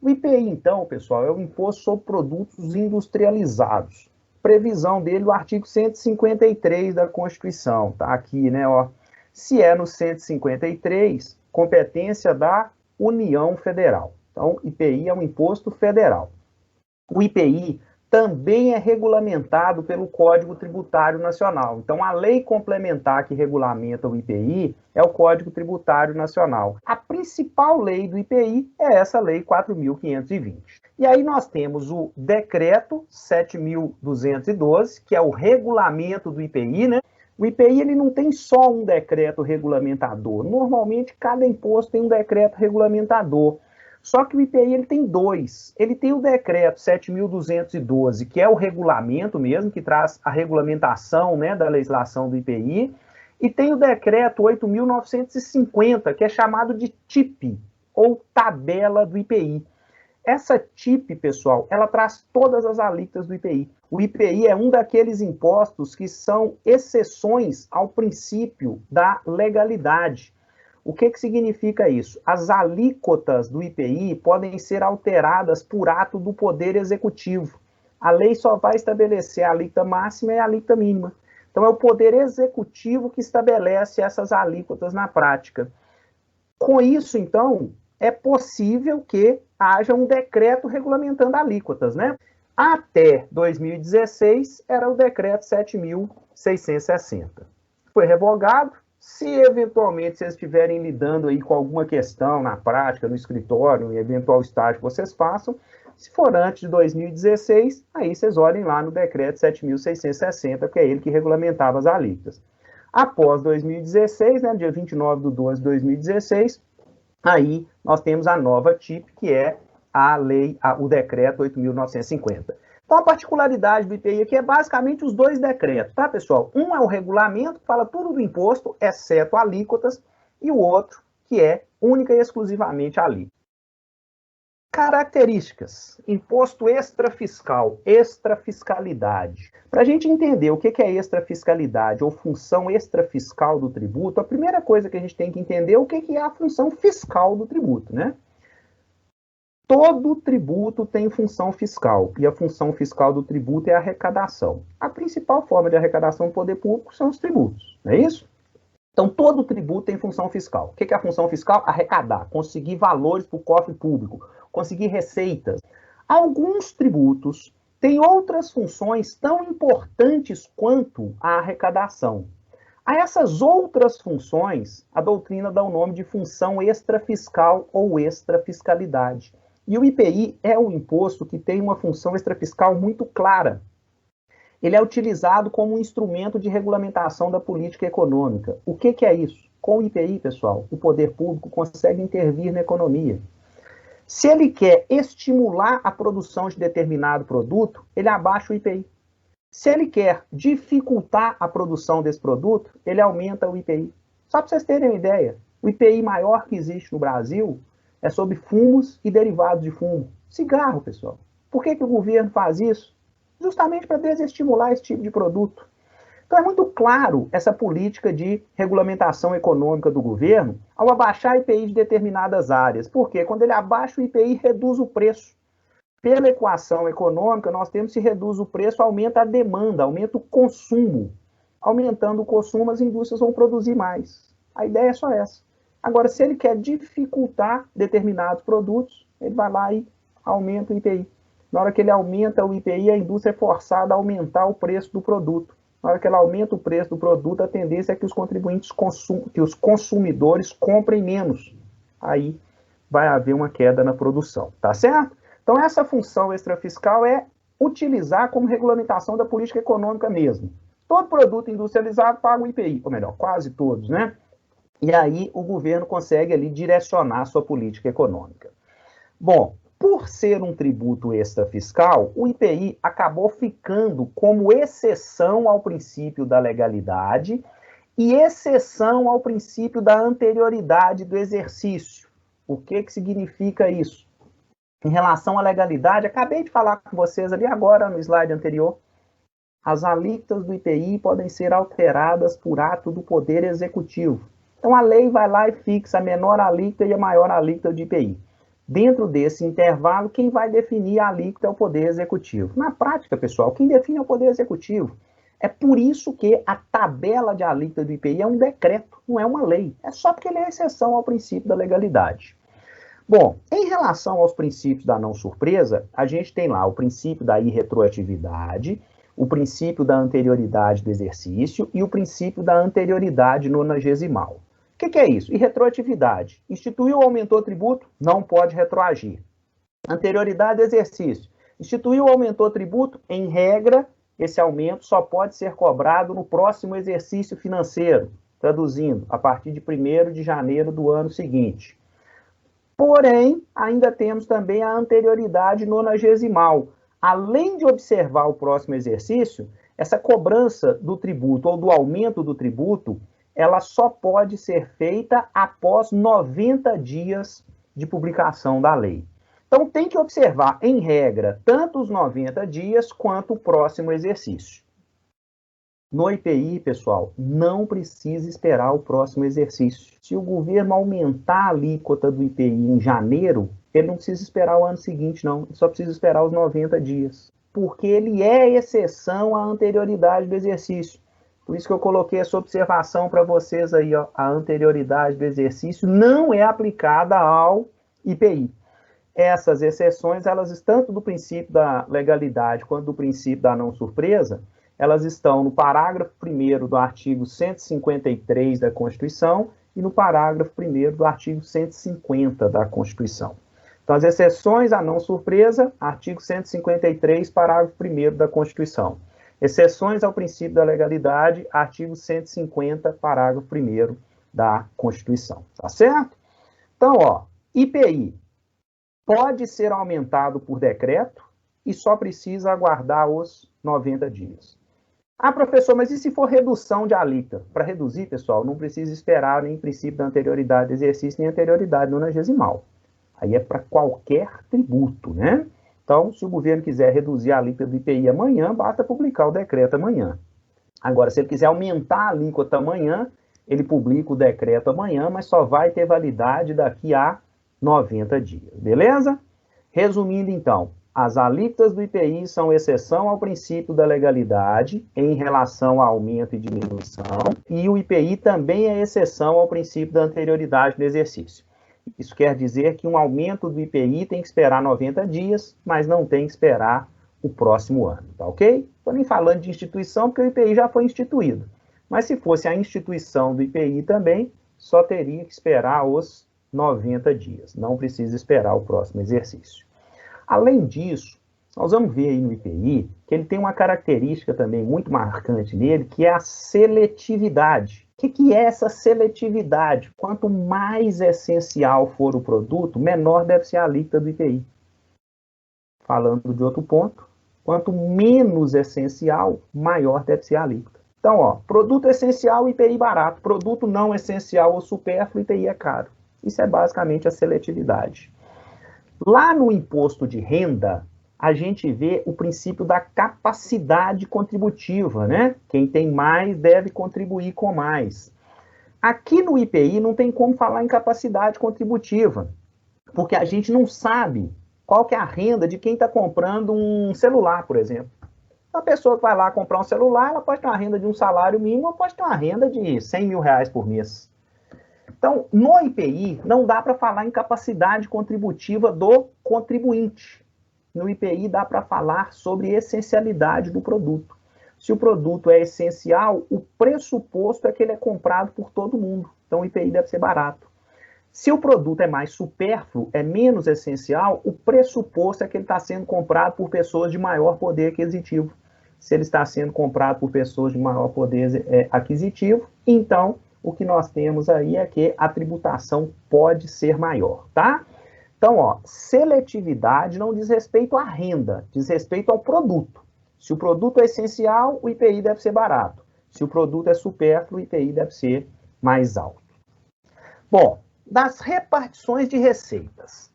O IPI, então, pessoal, é o Imposto sobre Produtos Industrializados. Previsão dele, o artigo 153 da Constituição, tá aqui, né, ó. Se é no 153, competência da União Federal. Então, IPI é um imposto federal. O IPI também é regulamentado pelo Código Tributário Nacional. Então, a lei complementar que regulamenta o IPI é o Código Tributário Nacional. A principal lei do IPI é essa lei 4.520. E aí nós temos o decreto 7.212, que é o regulamento do IPI, né? O IPI ele não tem só um decreto regulamentador. Normalmente, cada imposto tem um decreto regulamentador. Só que o IPI ele tem dois. Ele tem o decreto 7.212, que é o regulamento mesmo, que traz a regulamentação, né, da legislação do IPI, e tem o decreto 8.950, que é chamado de TIP, ou tabela do IPI. Essa TIP, pessoal, ela traz todas as alíquotas do IPI. O IPI é um daqueles impostos que são exceções ao princípio da legalidade. O que significa isso? As alíquotas do IPI podem ser alteradas por ato do Poder Executivo. A lei só vai estabelecer a alíquota máxima e a alíquota mínima. Então, é o Poder Executivo que estabelece essas alíquotas na prática. Com isso, então, é possível que haja um decreto regulamentando alíquotas, né? Até 2016, era o decreto 7.660. Foi revogado. Se eventualmente vocês estiverem lidando aí com alguma questão na prática, no escritório, em eventual estágio que vocês façam, se for antes de 2016, aí vocês olhem lá no decreto 7.660, que é ele que regulamentava as alíquotas. Após 2016, né, dia 29/12/2016, aí nós temos a nova TIP, que é o decreto 8.950. Então, a particularidade do IPI aqui é basicamente os dois decretos, tá, pessoal? Um é o regulamento, que fala tudo do imposto, exceto alíquotas, e o outro, que é única e exclusivamente alíquota. Características: imposto extrafiscal, extrafiscalidade. Para a gente entender o que é extrafiscalidade ou função extrafiscal do tributo, a primeira coisa que a gente tem que entender é o que é a função fiscal do tributo, né? Todo tributo tem função fiscal, e a função fiscal do tributo é a arrecadação. A principal forma de arrecadação do poder público são os tributos, não é isso? Então, todo tributo tem função fiscal. O que é a função fiscal? Arrecadar, conseguir valores para o cofre público, conseguir receitas. Alguns tributos têm outras funções tão importantes quanto a arrecadação. A essas outras funções, a doutrina dá o nome de função extrafiscal ou extrafiscalidade. E o IPI é um imposto que tem uma função extrafiscal muito clara. Ele é utilizado como um instrumento de regulamentação da política econômica. O que é isso? Com o IPI, pessoal, o poder público consegue intervir na economia. Se ele quer estimular a produção de determinado produto, ele abaixa o IPI. Se ele quer dificultar a produção desse produto, ele aumenta o IPI. Só para vocês terem uma ideia, o IPI maior que existe no Brasil é sobre fumos e derivados de fumo. Cigarro, pessoal. Por que o governo faz isso? Justamente para desestimular esse tipo de produto. Então é muito claro essa política de regulamentação econômica do governo ao abaixar o IPI de determinadas áreas. Por quê? Quando ele abaixa o IPI, reduz o preço. Pela equação econômica, nós temos que se reduz o preço, aumenta a demanda, aumenta o consumo. Aumentando o consumo, as indústrias vão produzir mais. A ideia é só essa. Agora, se ele quer dificultar determinados produtos, ele vai lá e aumenta o IPI. Na hora que ele aumenta o IPI, a indústria é forçada a aumentar o preço do produto. Na hora que ela aumenta o preço do produto, a tendência é que os contribuintes que os consumidores comprem menos. Aí vai haver uma queda na produção, tá certo? Então, essa função extrafiscal é utilizar como regulamentação da política econômica mesmo. Todo produto industrializado paga o IPI, ou melhor, quase todos, né? E aí o governo consegue ali direcionar a sua política econômica. Bom, por ser um tributo extrafiscal, o IPI acabou ficando como exceção ao princípio da legalidade e exceção ao princípio da anterioridade do exercício. O que significa isso? Em relação à legalidade, acabei de falar com vocês ali agora no slide anterior, as alíquotas do IPI podem ser alteradas por ato do Poder Executivo. Então, a lei vai lá e fixa a menor alíquota e a maior alíquota de IPI. Dentro desse intervalo, quem vai definir a alíquota é o Poder Executivo. Na prática, pessoal, quem define é o Poder Executivo. É por isso que a tabela de alíquota do IPI é um decreto, não é uma lei. É só porque ele é exceção ao princípio da legalidade. Bom, em relação aos princípios da não surpresa, a gente tem lá o princípio da irretroatividade, o princípio da anterioridade do exercício e o princípio da anterioridade nonagesimal. O que é isso? Irretroatividade. Instituiu ou aumentou o tributo? Não pode retroagir. Anterioridade do exercício. Instituiu ou aumentou o tributo? Em regra, esse aumento só pode ser cobrado no próximo exercício financeiro, traduzindo, a partir de 1º de janeiro do ano seguinte. Porém, ainda temos também a anterioridade nonagesimal. Além de observar o próximo exercício, essa cobrança do tributo ou do aumento do tributo, ela só pode ser feita após 90 dias de publicação da lei. Então, tem que observar, em regra, tanto os 90 dias quanto o próximo exercício. No IPI, pessoal, não precisa esperar o próximo exercício. Se o governo aumentar a alíquota do IPI em janeiro, ele não precisa esperar o ano seguinte, não. Ele só precisa esperar os 90 dias. Porque ele é exceção à anterioridade do exercício. Por isso que eu coloquei essa observação para vocês aí, ó. A anterioridade do exercício não é aplicada ao IPI. Essas exceções, elas tanto do princípio da legalidade quanto do princípio da não surpresa, elas estão no parágrafo 1º do artigo 153 da Constituição e no parágrafo 1º do artigo 150 da Constituição. Então, as exceções à não surpresa, artigo 153, parágrafo 1º da Constituição. Exceções ao princípio da legalidade, artigo 150, parágrafo 1º da Constituição. Tá certo? Então, ó, IPI pode ser aumentado por decreto e só precisa aguardar os 90 dias. Ah, professor, mas e se for redução de alíquota? Para reduzir, pessoal, não precisa esperar nem princípio da anterioridade do exercício, nem anterioridade nonagesimal. Aí é para qualquer tributo, né? Então, se o governo quiser reduzir a alíquota do IPI amanhã, basta publicar o decreto amanhã. Agora, se ele quiser aumentar a alíquota amanhã, ele publica o decreto amanhã, mas só vai ter validade daqui a 90 dias, beleza? Resumindo, então, as alíquotas do IPI são exceção ao princípio da legalidade em relação ao aumento e diminuição, e o IPI também é exceção ao princípio da anterioridade do exercício. Isso quer dizer que um aumento do IPI tem que esperar 90 dias, mas não tem que esperar o próximo ano, tá ok? Estou nem falando de instituição, porque o IPI já foi instituído. Mas se fosse a instituição do IPI também, só teria que esperar os 90 dias. Não precisa esperar o próximo exercício. Além disso, nós vamos ver aí no IPI que ele tem uma característica também muito marcante nele, que é a seletividade. O que é essa seletividade? Quanto mais essencial for o produto, menor deve ser a alíquota do IPI. Falando de outro ponto, quanto menos essencial, maior deve ser a alíquota. Então, ó, produto essencial, IPI barato. Produto não essencial ou supérfluo, IPI é caro. Isso é basicamente a seletividade. Lá no imposto de renda, a gente vê o princípio da capacidade contributiva, né? Quem tem mais deve contribuir com mais. Aqui no IPI não tem como falar em capacidade contributiva, porque a gente não sabe qual que é a renda de quem está comprando um celular, por exemplo. A pessoa que vai lá comprar um celular, ela pode ter uma renda de um salário mínimo ou pode ter uma renda de 100 mil reais por mês. Então, no IPI, não dá para falar em capacidade contributiva do contribuinte. No IPI, dá para falar sobre essencialidade do produto. Se o produto é essencial, o pressuposto é que ele é comprado por todo mundo. Então, o IPI deve ser barato. Se o produto é mais supérfluo, é menos essencial, o pressuposto é que ele está sendo comprado por pessoas de maior poder aquisitivo. Se ele está sendo comprado por pessoas de maior poder aquisitivo, então o que nós temos aí é que a tributação pode ser maior, tá? Então, ó, seletividade não diz respeito à renda, diz respeito ao produto. Se o produto é essencial, o IPI deve ser barato. Se o produto é supérfluo, o IPI deve ser mais alto. Bom, das repartições de receitas.